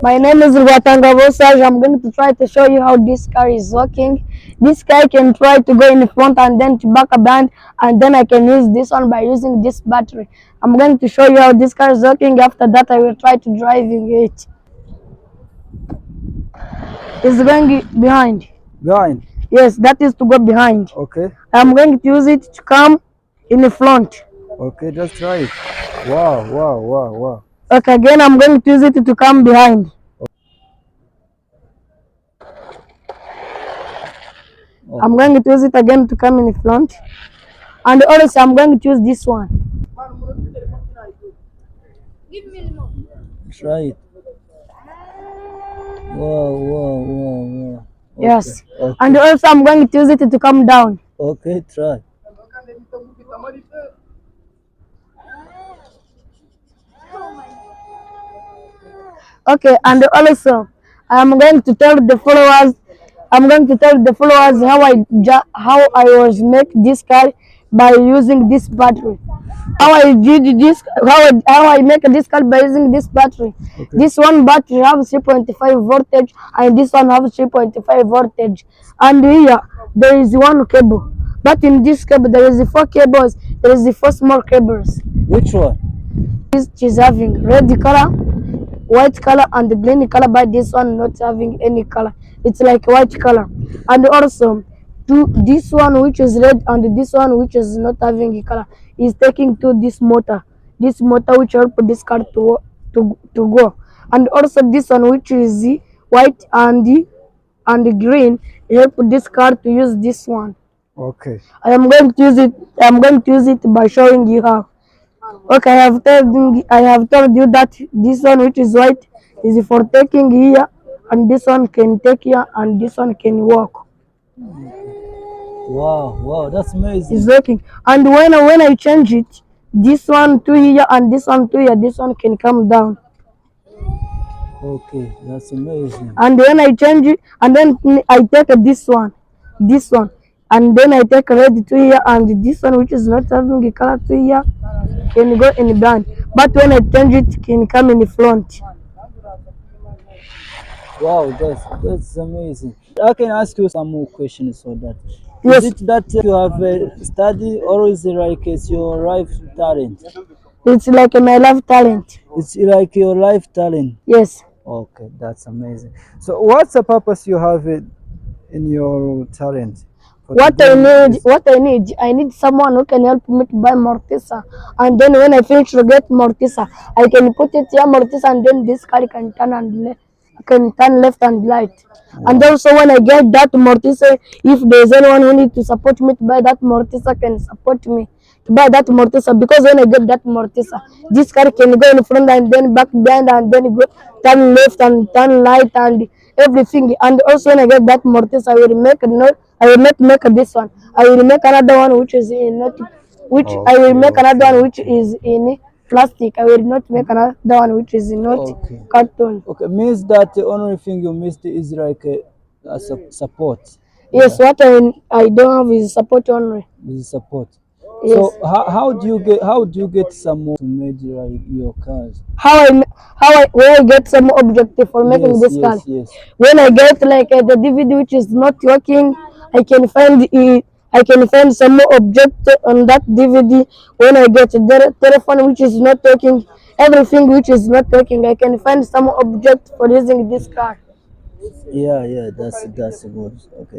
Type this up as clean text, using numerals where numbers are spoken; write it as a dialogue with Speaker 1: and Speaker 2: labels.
Speaker 1: My name is SAJE. I'm going to try to show you how this car is working. This car can try to go in front and then to back a band, and then I can use this one by using this battery. I'm going to show you how this car is working. After that, I will try to driving it. It's going behind.
Speaker 2: Behind.
Speaker 1: Yes, that is to go behind.
Speaker 2: Okay.
Speaker 1: I'm going to use it to come in the front.
Speaker 2: Okay, just try it. Wow, wow, wow, wow.
Speaker 1: Okay, again, I'm going to use it to come behind.
Speaker 2: Okay.
Speaker 1: I'm going to use it again to come in the front. And also, I'm going to use this one.
Speaker 2: Try it. Wow, wow, wow, wow. Okay.
Speaker 1: Yes.
Speaker 2: Okay.
Speaker 1: And also, I'm going to use it to come down.
Speaker 2: Okay, try.
Speaker 1: Okay, and also, I'm going to tell the followers. How I was make this car by using this battery. How I did this. How I make this car by using this battery.
Speaker 2: Okay.
Speaker 1: This one battery have 3.5 voltage, and this one have 3.5 voltage. And here there is one cable. But in this cable there is 4 cables. There is 4 small cables.
Speaker 2: Which one?
Speaker 1: This is having red color, white color, and the green color, but this one not having any color. It's like white color. And also this one which is red and this one which is not having a color is taking to this motor which help this car to go. And also this one which is white and green help this car to use this one.
Speaker 2: Okay.
Speaker 1: I am going to use it by showing you how. Okay, I have told you that this one which is white is for taking here, and this one can take here, and this one can walk.
Speaker 2: Wow, wow, that's amazing.
Speaker 1: It's working. And when I change it, this one to here and this one to here, this one can come down.
Speaker 2: Okay, that's amazing.
Speaker 1: And when I change it, and then I take this one, and then I take red to here, and this one which is not having a color to here can go in the back. But when I change it, can come in the front.
Speaker 2: Wow, that's amazing. I can ask you some more questions for that.
Speaker 1: Yes.
Speaker 2: Is it that you have a study, or is it like it's your life talent?
Speaker 1: It's like my life talent.
Speaker 2: It's like your life talent.
Speaker 1: Yes.
Speaker 2: Okay, that's amazing. So what's the purpose you have it in your talent?
Speaker 1: What I need someone who can help me to buy mortisa, and then when I finish to get mortisa, I can put it here mortisa, and then this car can turn left and right.
Speaker 2: Wow.
Speaker 1: And also when I get that mortisa, if there's anyone who needs to support me to buy that mortisa, can support me to buy that mortisa, because when I get that mortisa, this car can go in front and then back behind and then go turn left and turn right and everything. And also when I get that mortisa, I will make this one. I will make another one which is in I will make another one which is in plastic. I will not make another one which is not carton.
Speaker 2: Okay, means that the only thing you missed is like a support.
Speaker 1: Yes, yeah. What I don't have is support only.
Speaker 2: Is support.
Speaker 1: Yes.
Speaker 2: So how do you get some more to make like your cars?
Speaker 1: When I get some objective for making this car.
Speaker 2: Yes.
Speaker 1: When I get like the DVD which is not working, I can find some more object on that DVD. When I get the telephone which is not working, everything which is not working, I can find some object for using this car.
Speaker 2: Yeah, that's good. Okay.